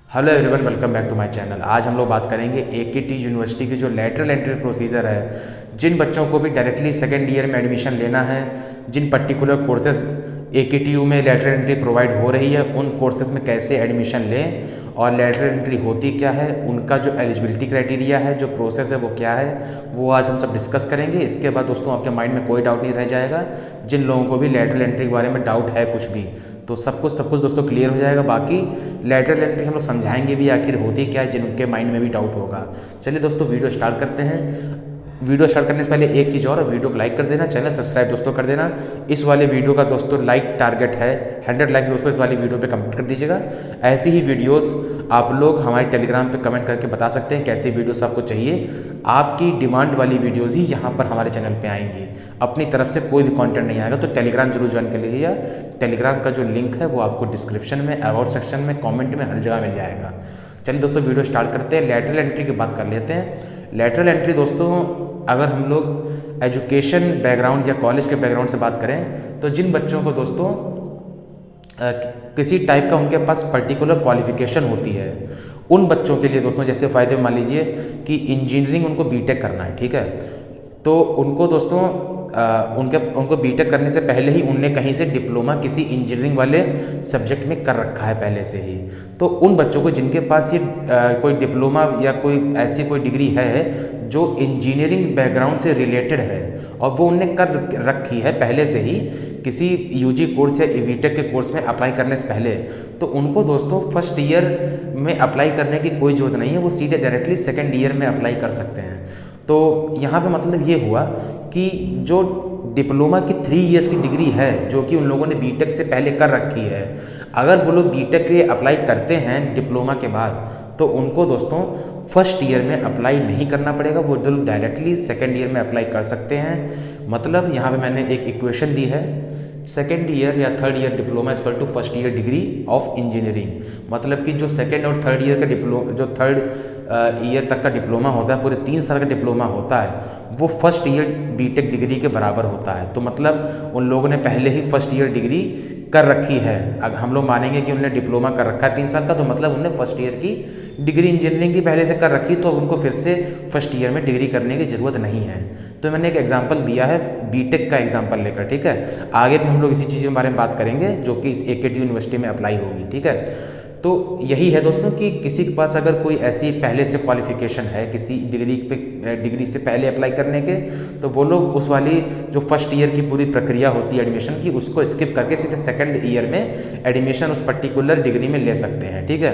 Hello everyone, welcome back to my channel. आज हम लोग बात करेंगे एकेटी यूनिवर्सिटी की जो लेटरल एंट्री प्रोसीजर है। जिन बच्चों को भी डायरेक्टली सेकेंड ईयर में एडमिशन लेना है, जिन पर्टिकुलर कोर्सेज एकेटीयू में लेटरल एंट्री प्रोवाइड हो रही है, उन कोर्सेज में कैसे एडमिशन लें और लेटरल एंट्री होती क्या है, उनका जो एलिजिबिलिटी क्राइटेरिया है, जो प्रोसेस है वो क्या है, वो आज हम सब डिस्कस करेंगे। इसके बाद दोस्तों आपके माइंड में कोई डाउट नहीं रह जाएगा। जिन लोगों को भी लेटरल एंट्री के बारे में डाउट है कुछ भी, तो सब कुछ दोस्तों क्लियर हो जाएगा। बाकी लेटरल एंट्री हम लोग समझाएंगे भी आखिर होती क्या है, जिनके माइंड में भी डाउट होगा। चलिए दोस्तों वीडियो स्टार्ट करते हैं। वीडियो स्टार्ट करने से पहले एक चीज़ और, वीडियो को लाइक कर देना, चैनल सब्सक्राइब दोस्तों कर देना। इस वाले वीडियो का दोस्तों लाइक टारगेट है 100 लाइक्स दोस्तों, इस वाली वीडियो पे कमेंट कर दीजिएगा। ऐसी ही वीडियोस आप लोग हमारे टेलीग्राम पे कमेंट करके बता सकते हैं कैसी वीडियोस आपको चाहिए। आपकी डिमांड वाली वीडियोस ही यहाँ पर हमारे चैनल पे आएंगी। अपनी तरफ से कोई भी कंटेंट नहीं आएगा, तो टेलीग्राम जरूर ज्वाइन कर लीजिएगा। टेलीग्राम का जो लिंक है वो आपको डिस्क्रिप्शन में, अबाउट सेक्शन में, कॉमेंट में, हर जगह मिल जाएगा। चलिए दोस्तों वीडियो स्टार्ट करते हैं। लेटरल एंट्री की बात कर लेते हैं। लेटरल एंट्री दोस्तों, अगर हम लोग एजुकेशन बैकग्राउंड या कॉलेज के बैकग्राउंड से बात करें, तो जिन बच्चों को दोस्तों किसी टाइप का उनके पास पर्टिकुलर क्वालिफिकेशन होती है, उन बच्चों के लिए दोस्तों, जैसे फ़ायदे मान लीजिए कि इंजीनियरिंग उनको बीटेक करना है, ठीक है, तो उनको दोस्तों उनको बीटेक करने से पहले ही उनने कहीं से डिप्लोमा किसी इंजीनियरिंग वाले सब्जेक्ट में कर रखा है पहले से ही। तो उन बच्चों को जिनके पास ये कोई डिप्लोमा या कोई ऐसी कोई डिग्री है जो इंजीनियरिंग बैकग्राउंड से रिलेटेड है और वो उनने कर रखी है पहले से ही किसी यूजी कोर्स या बीटेक के कोर्स में अप्लाई करने से पहले, तो उनको दोस्तों फर्स्ट ईयर में अप्लाई करने की कोई ज़रूरत नहीं है। वो सीधे डायरेक्टली सेकेंड ईयर में अप्लाई कर सकते हैं। तो यहाँ पे मतलब ये हुआ कि जो डिप्लोमा की 3 इयर्स की डिग्री है जो कि उन लोगों ने बीटेक से पहले कर रखी है, अगर वो लोग बीटेक के लिए अप्लाई करते हैं डिप्लोमा के बाद, तो उनको दोस्तों फर्स्ट ईयर में अप्लाई नहीं करना पड़ेगा। वो लोग डायरेक्टली सेकेंड ईयर में अप्लाई कर सकते हैं। मतलब यहाँ पे मैंने एक इक्वेशन दी है, सेकेंड ईयर या third year diploma equal to first year degree of engineering. मतलब कि जो सेकेंड और थर्ड ईयर का डिप्लोमा, जो थर्ड ईयर तक का डिप्लोमा होता है, पूरे 3 साल का डिप्लोमा होता है, वो फर्स्ट ईयर बीटेक डिग्री के बराबर होता है। तो मतलब उन लोगों ने पहले ही फर्स्ट ईयर डिग्री कर रखी है। अगर हम लोग मानेंगे कि उन्होंने डिप्लोमा कर रखा है 3 साल का, तो मतलब उन्होंने फर्स्ट ईयर की डिग्री इंजीनियरिंग की पहले से कर रखी, तो उनको फिर से फर्स्ट ईयर में डिग्री करने की ज़रूरत नहीं है। तो मैंने एक एग्जांपल दिया है बीटेक का एग्जांपल लेकर, ठीक है। आगे भी हम लोग इसी चीज़ के बारे में बात करेंगे जो कि इस एकेटी यूनिवर्सिटी में अप्लाई होगी, ठीक है। तो यही है दोस्तों कि किसी के पास अगर कोई ऐसी पहले से क्वालिफिकेशन है किसी डिग्री से पहले अप्लाई करने के, तो वो लोग उस वाली जो फर्स्ट ईयर की पूरी प्रक्रिया होती है एडमिशन की, उसको स्किप करके सीधे सेकंड ईयर में एडमिशन उस पर्टिकुलर डिग्री में ले सकते हैं, ठीक है।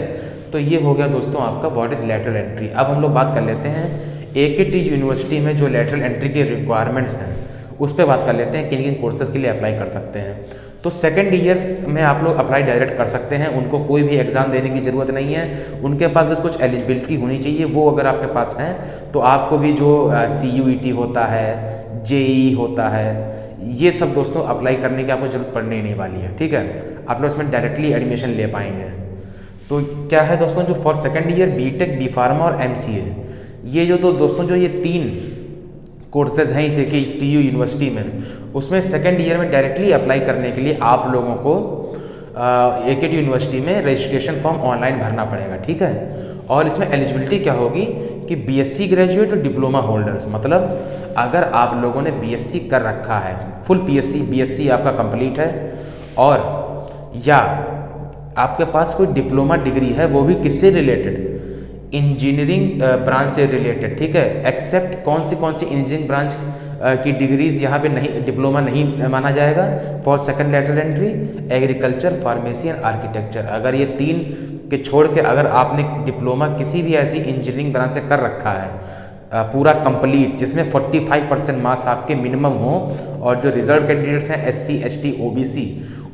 तो ये हो गया दोस्तों आपका व्हाट इज़ लेटरल एंट्री। अब हम लोग बात कर लेते हैं एकेटी यूनिवर्सिटी में जो लेटरल एंट्री के रिक्वायरमेंट्स हैं उस पर बात कर लेते हैं, किन किन कोर्सेज़ के लिए अप्लाई कर सकते हैं। तो सेकेंड ईयर में आप लोग अप्लाई डायरेक्ट कर सकते हैं, उनको कोई भी एग्ज़ाम देने की ज़रूरत नहीं है। उनके पास बस कुछ एलिजिबिलिटी होनी चाहिए, वो अगर आपके पास है तो आपको भी जो CUET होता है, JEE होता है, ये सब दोस्तों अप्लाई करने की आपको ज़रूरत पड़ने ही नहीं वाली है, ठीक है। आप लोग इसमें डायरेक्टली एडमिशन ले पाएंगे। तो क्या है दोस्तों, जो for second year BTech, B pharma और MCA, ये जो तो दोस्तों जो ये 3 कोर्सेज हैं इस एकेटी यूनिवर्सिटी में, उसमें सेकेंड ईयर में डायरेक्टली अप्लाई करने के लिए आप लोगों को एकेटी यूनिवर्सिटी में रजिस्ट्रेशन फॉर्म ऑनलाइन भरना पड़ेगा, ठीक है। और इसमें एलिजिबिलिटी क्या होगी कि BSc ग्रेजुएट और डिप्लोमा होल्डर्स, मतलब अगर आप लोगों ने BSc कर रखा है, फुल BSc आपका कंप्लीट है, और या आपके पास कोई डिप्लोमा डिग्री है, वो भी किससे रिलेटेड, इंजीनियरिंग ब्रांच से रिलेटेड, ठीक है। एक्सेप्ट कौन सी इंजीनियरिंग ब्रांच की डिग्रीज यहाँ पे नहीं, डिप्लोमा नहीं माना जाएगा for second lateral entry, agriculture, pharmacy and architecture. अगर ये 3 के छोड़ के अगर आपने डिप्लोमा किसी भी ऐसी इंजीनियरिंग ब्रांच से कर रखा है पूरा कंप्लीट, जिसमें 45% मार्क्स आपके मिनिमम हो, और जो रिजर्व कैंडिडेट्स हैं SC ST OBC,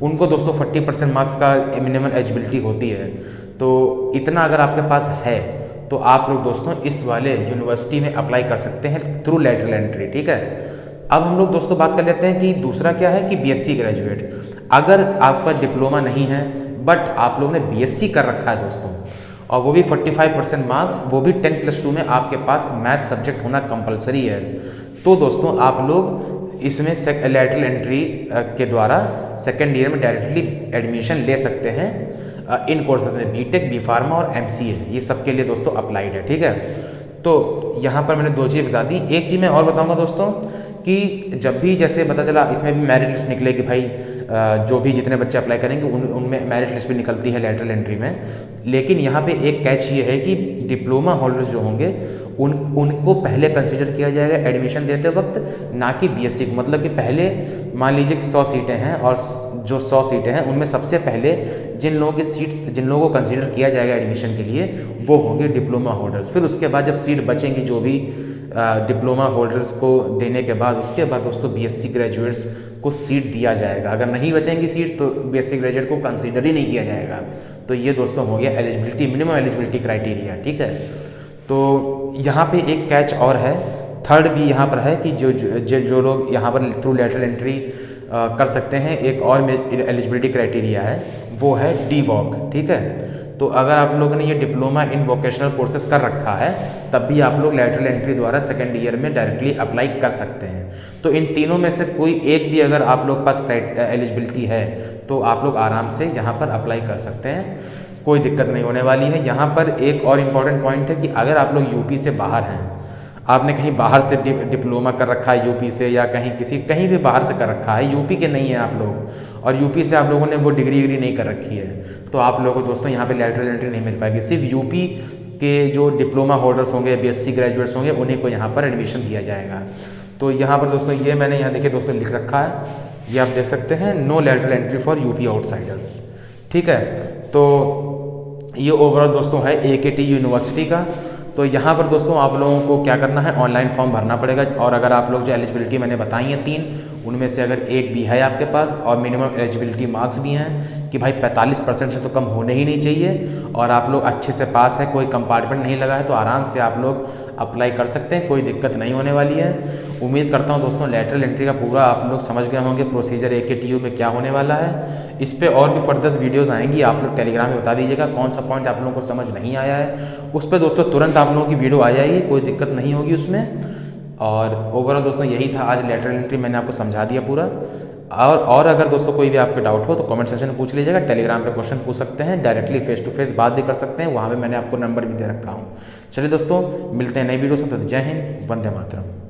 उनको दोस्तों 40% मार्क्स का मिनिमम एलिजिबिलिटी होती है। तो इतना अगर आपके पास है तो आप लोग दोस्तों इस वाले यूनिवर्सिटी में अप्लाई कर सकते हैं थ्रू लेटरल एंट्री, ठीक है। अब हम लोग दोस्तों बात कर लेते हैं कि दूसरा क्या है कि BSc ग्रेजुएट। अगर आपका डिप्लोमा नहीं है बट आप लोगों ने BSc कर रखा है दोस्तों, और वो भी 45% मार्क्स, वो भी 10+2 में आपके पास मैथ सब्जेक्ट होना कंपलसरी है, तो दोस्तों आप लोग इसमें लेटरल एंट्री के द्वारा सेकेंड ईयर में डायरेक्टली एडमिशन ले सकते हैं। इन कोर्सेज में बीटेक, बी फार्मा और एमसीए, ये सब के लिए दोस्तों अप्लाइड है, ठीक है। तो यहाँ पर मैंने 2 चीज़ बता दी। एक चीज़ मैं और बताऊँगा दोस्तों कि जब भी जैसे पता चला इसमें भी मेरिट लिस्ट निकले कि भाई जो भी जितने बच्चे अप्लाई करेंगे उनमें मेरिट लिस्ट भी निकलती है लेटरल एंट्री में, लेकिन यहाँ पे एक कैच ये है कि डिप्लोमा होल्डर्स जो होंगे उनको पहले कंसीडर किया जाएगा एडमिशन देते वक्त, ना कि बीएससी को। मतलब कि पहले मान लीजिए कि 100 सीटें हैं और जो 100 सीटें हैं उनमें सबसे पहले जिन लोगों को कंसीडर किया जाएगा एडमिशन के लिए वो होंगे डिप्लोमा होल्डर्स। फिर उसके बाद जब सीट बचेंगी जो भी डिप्लोमा होल्डर्स को देने के बाद, उसके बाद दोस्तों बीएससी ग्रेजुएट्स को सीट दिया जाएगा। अगर नहीं बचेंगी सीट तो बीएससी ग्रेजुएट को कंसीडर ही नहीं किया जाएगा। तो ये दोस्तों हो गया एलिजिबिलिटी, मिनिमम एलिजिबिलिटी क्राइटेरिया, ठीक है। तो यहाँ पे एक कैच और है, थर्ड भी यहाँ पर है कि जो लोग यहाँ पर थ्रू लेटरल एंट्री कर सकते हैं, एक और एलिजिबिलिटी क्राइटेरिया है, वो है DVOC, ठीक है। तो अगर आप लोगों ने ये डिप्लोमा इन वोकेशनल कोर्सेज कर रखा है तब भी आप लोग लेटरल एंट्री द्वारा सेकेंड ईयर में डायरेक्टली अप्लाई कर सकते हैं। तो इन तीनों में से कोई एक भी अगर आप लोग पास एलिजिबिलिटी है तो आप लोग आराम से यहाँ पर अप्लाई कर सकते हैं, कोई दिक्कत नहीं होने वाली है। यहाँ पर एक और इम्पॉर्टेंट पॉइंट है कि अगर आप लोग यूपी से बाहर हैं, आपने कहीं बाहर से डिप्लोमा कर रखा है यूपी से, या कहीं भी बाहर से कर रखा है, यूपी के नहीं है आप लोग, और यूपी से आप लोगों ने वो डिग्री नहीं कर रखी है, तो आप लोगों को दोस्तों यहाँ पे लेटरल एंट्री नहीं मिल पाएगी। सिर्फ यूपी के जो डिप्लोमा होल्डर्स होंगे, बीएससी ग्रेजुएट्स होंगे, उन्हीं को यहाँ पर एडमिशन दिया जाएगा। तो यहाँ पर दोस्तों ये मैंने यहाँ देखिए दोस्तों लिख रखा है, ये आप देख सकते हैं, no lateral entry for UP outsiders, ठीक है। तो ये ओवरऑल दोस्तों है AKT यूनिवर्सिटी का। तो यहाँ पर दोस्तों आप लोगों को क्या करना है, ऑनलाइन फॉर्म भरना पड़ेगा, और अगर आप लोग जो एलिजिबिलिटी मैंने बताई है 3, उनमें से अगर एक भी है आपके पास और मिनिमम एलिजिबिलिटी मार्क्स भी हैं कि भाई 45% से तो कम होने ही नहीं चाहिए, और आप लोग अच्छे से पास है, कोई कंपार्टमेंट नहीं लगा है, तो आराम से आप लोग अप्लाई कर सकते हैं, कोई दिक्कत नहीं होने वाली है। उम्मीद करता हूं दोस्तों लेटरल एंट्री का पूरा आप लोग समझ गए होंगे प्रोसीजर AKTU में क्या होने वाला है। इस पे और भी फर्दर वीडियोस आएंगी, आप लोग टेलीग्राम में बता दीजिएगा कौन सा पॉइंट आप लोगों को समझ नहीं आया है, उस पर दोस्तों तुरंत आप लोगों की वीडियो आ जाएगी, कोई दिक्कत नहीं होगी उसमें। और ओवरऑल दोस्तों यही था आज लेटरल एंट्री, मैंने आपको समझा दिया पूरा। और अगर दोस्तों कोई भी आपके डाउट हो तो कमेंट सेक्शन में पूछ लीजिएगा, टेलीग्राम पे क्वेश्चन पूछ सकते हैं, डायरेक्टली फेस टू फेस बात भी कर सकते हैं, वहाँ पे मैंने आपको नंबर भी दे रखा हूँ। चलिए दोस्तों मिलते हैं नई वीडियो से, तो जय हिंद, वंदे मातरम।